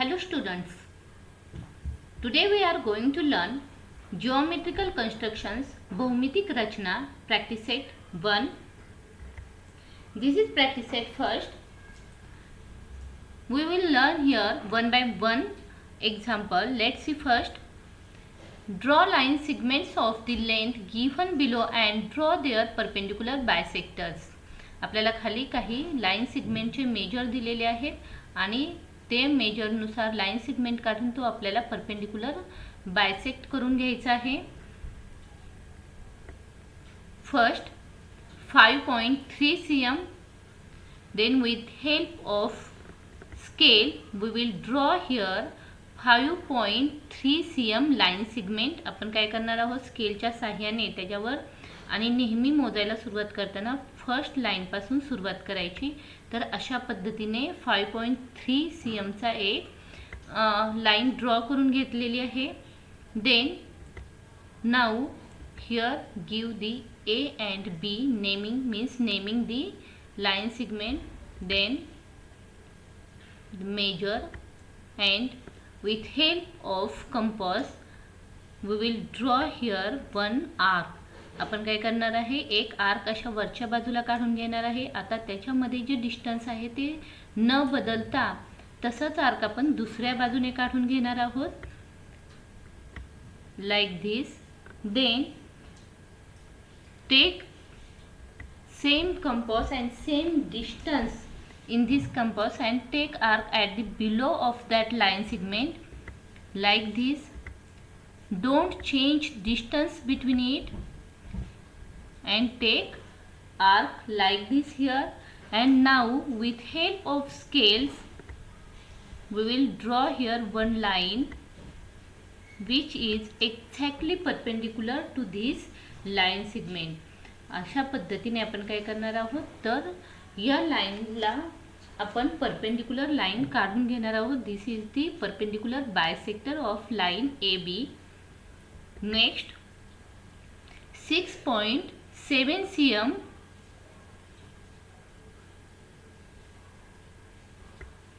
Hello students, today we are going to learn geometrical constructions बहुमितिक Rachna practice set 1. This is practice set first. We will learn here one by one example. Let's see first. Draw line segments of the length given below and draw their perpendicular bisectors. आपल्याला खाली काही line सेगमेंटचे major दिलेले आहेत आणि ते मेजरनुसार line segment काढून तो आपल्याला परपेंडिक्युलर बायसेक्ट करून घ्यायचा आहे. First 5.3 cm. Then with help of scale we will draw here 5.3 cm line segment. आपण काय करणार आहोत, स्केलच्या साहाय्याने त्याच्यावर आणि नेहमी मोजायला सुरुवात करताना फर्स्ट लाईन पासून सुरुवात करायची. तर अशा पद्धतीने 5.3 cm चा एक लाईन ड्रॉ करून घेतलेली आहे. Then now here give the A and B. Naming means naming the line segment. Then measure and with help of compass we will draw here one arc. आपण काय करणार आहे, एक आर्क अशा वरच्या बाजूला काढून घेणार आहे. आता त्याच्यामध्ये जे डिस्टन्स आहे ते न बदलता तसंच आर्क आपण दुसऱ्या बाजूने काढून घेणार आहोत, like this. Then take same compass and same distance in this compass and take arc at the below of that line segment like this. Don't change distance between it and take arc like this here. And now with help of scales we will draw here one line which is exactly perpendicular to this line segment. अशा पद्धतीने आपण काय करणार आहोत, तर या लाईनला आपण परपेंडिक्युलर लाईन काढून घेणार आहोत. This is the perpendicular bisector of line AB. Next 6.7 cm.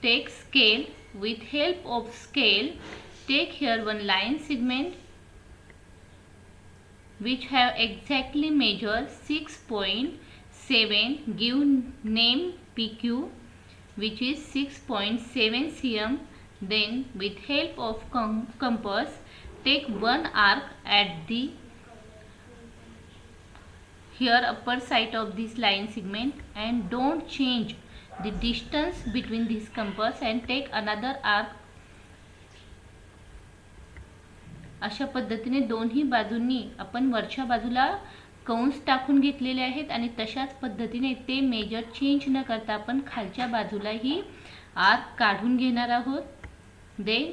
Take scale. With help of scale take here one line segment which have exactly measure 6.7. give name PQ which is 6.7 cm. Then with help of compass take one arc at the here upper side of this line segment and don't change the distance between this compass and take another arc. अशा पद्धतीने दोन्ही बाजूंनी आपण वरच्या बाजूला कंस टाकून घेतलेले आहेत आणि तशाच पद्धतीने ते मेजर चेंज न करता आपण खालच्या बाजूलाही आर्क काढून घेणार आहोत. Then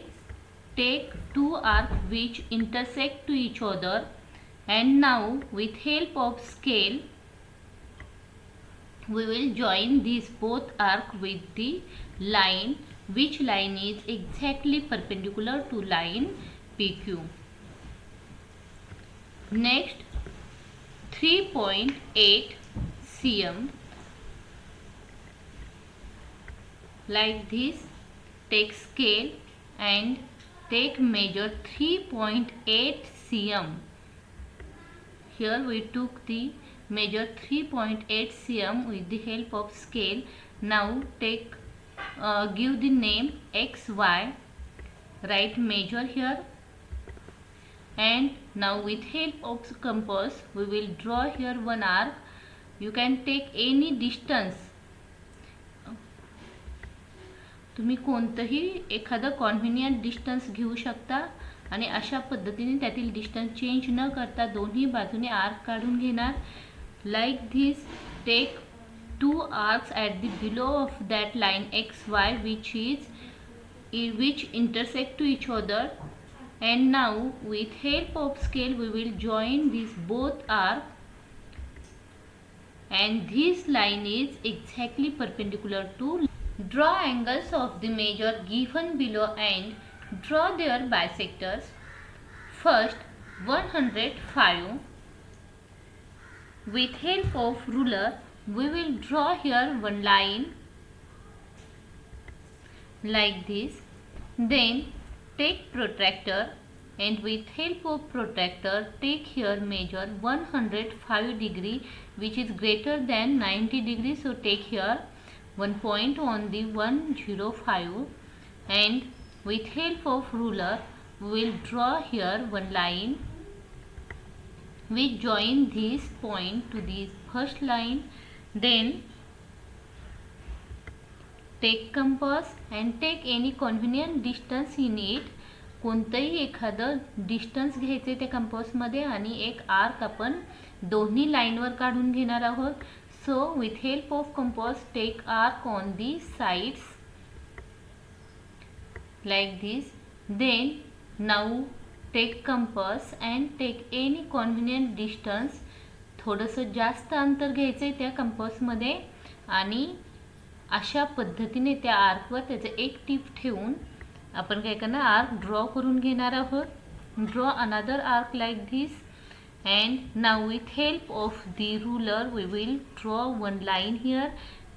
take two arc which intersect to each other and now with help of scale we will join these both arc with the line which line is exactly perpendicular to line PQ. Next 3.8 cm like this. Take scale and take measure 3.8 cm. Here we took the measure 3.8 cm with the help of scale. Now take give the name XY. Write measure here. And now with help of compass we will draw here one arc. You can take any distance. तुम्ही कोणतंही एखादं कॉन्व्हिनियंट distance घेऊ शकता आणि अशा पद्धतीने त्यातील distance change न करता दोन्ही बाजूने आर्क काढून घेणार, like this. Take two arcs at the below of that line XY which intersect to each other. And now with help of scale we will join these both arcs and this line is exactly perpendicular to. Draw angles of the measure given below and draw their bisectors. First 105. With help of ruler we will draw here one line like this. Then take protractor and with help of protractor take here measure 105 degree, which is greater than 90 degrees. So take here one point on the 105 and with help of ruler we will draw here one line which join this point to this first line. Then take compass and take any convenient distance in it. कोणतंही एखादं distance घ्यायचे त्या कंपासमध्ये आणि एक arc आपण दोन्ही लाईनवर काढून घेणार आहोत. So with help of compass take arc on the sides like this. Then now take compass and take any convenient distance. थोडंसं जास्त अंतर घ्यायचं आहे त्या कंपासमध्ये आणि अशा पद्धतीने त्या आर्कवर त्याचं एक टिप ठेवून आपण काय करणार आर्क ड्रॉ करून घेणार आहोत. Draw another arc like this and now with help of the ruler we will draw one line here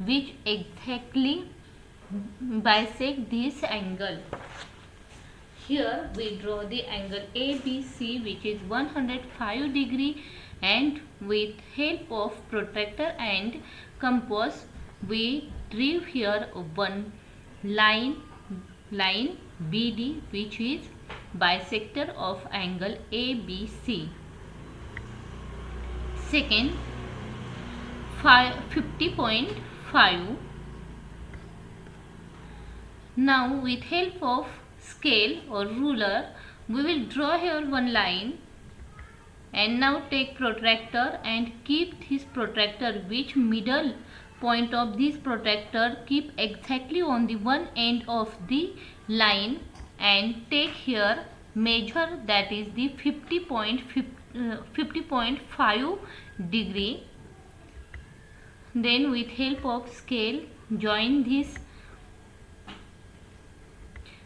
which exactly bisect this angle. Here we draw the angle ABC which is 105 degree and with help of protractor and compass we drew here one line BD which is bisector of angle ABC. Second 50.5. Now with help of scale or ruler we will draw here one line and now take protractor and keep this protractor which middle point of this protractor keep exactly on the one end of the line and take here measure that is the 50.5 degree. Then with help of scale join this.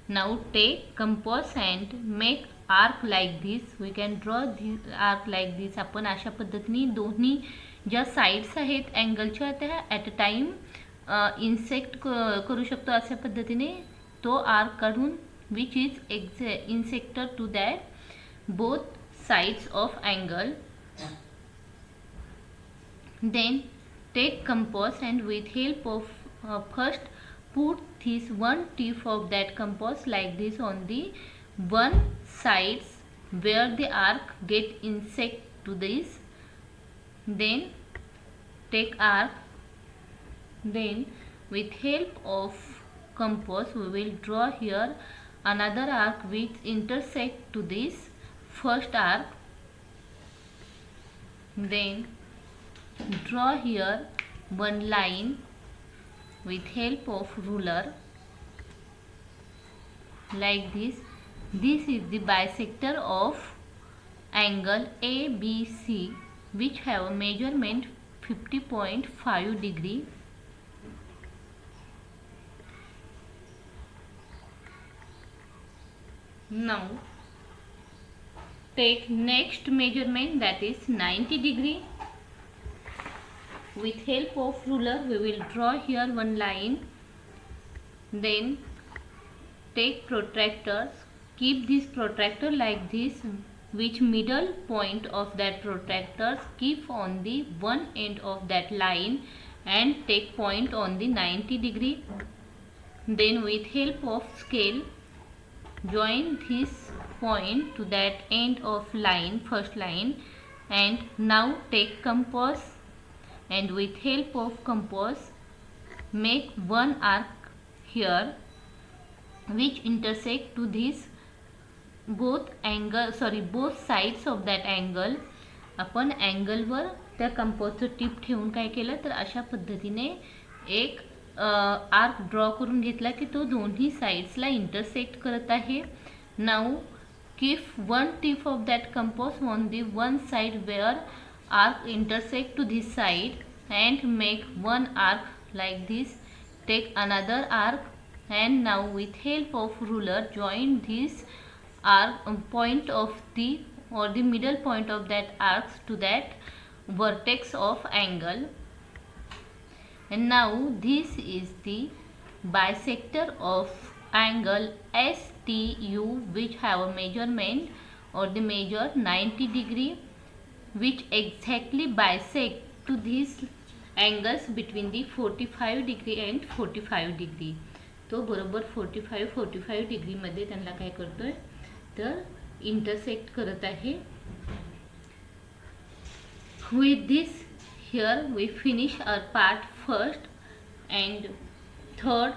Now take compass and make arc like this. We can draw this arc like this. आपण अशा पद्धतीने दोन्ही ज्या sides आहेत अँगलच्या त्या at a time insect करू शकतो. अशा पद्धतीने तो आर्क काढून which is bisector to that both sides of angle. Then take compass and with help of first put this one tip of that compass like this on the one sides where the arc get insect to this. Then take arc. Then with help of compass we will draw here another arc which intersect to this first arc. Then draw here one line with help of ruler like this. This is the bisector of angle ABC which have a measurement 50.5 degree. Now take next measurement that is 90 degree. With help of ruler we will draw here one line. Then take protractors, keep this protractor like this which middle point of that protractors keep on the one end of that line and take point on the 90 degree. Then with help of scale join this point to that end of line first line and now take compass and with help of compass make one arc here which intersect to this both sides of that angle. आपण अँगलवर त्या कंपासचं tip ठेवून काय केलं तर अशा पद्धतीने एक arc draw करून घेतला की तो दोन्ही साइड्सला इंटरसेक्ट करत आहे. Now keep one tip of that compass on the one side where arc intersect to this side and make one arc like this. Take another arc and now with help of ruler join this arc point of the or the middle point of that arc to that vertex of angle. And now this is the bisector of angle STU which have a measurement or the measure 90 degree, which exactly bisect to these angles between the 45 degree and 45 degree. तो बरोबर 45 degree मध्ये त्यांना काय करतोय तर intersect करत आहे. With this here we finish our part first and third,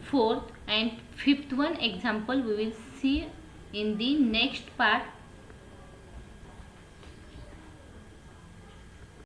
fourth and fifth one example we will see in the next part.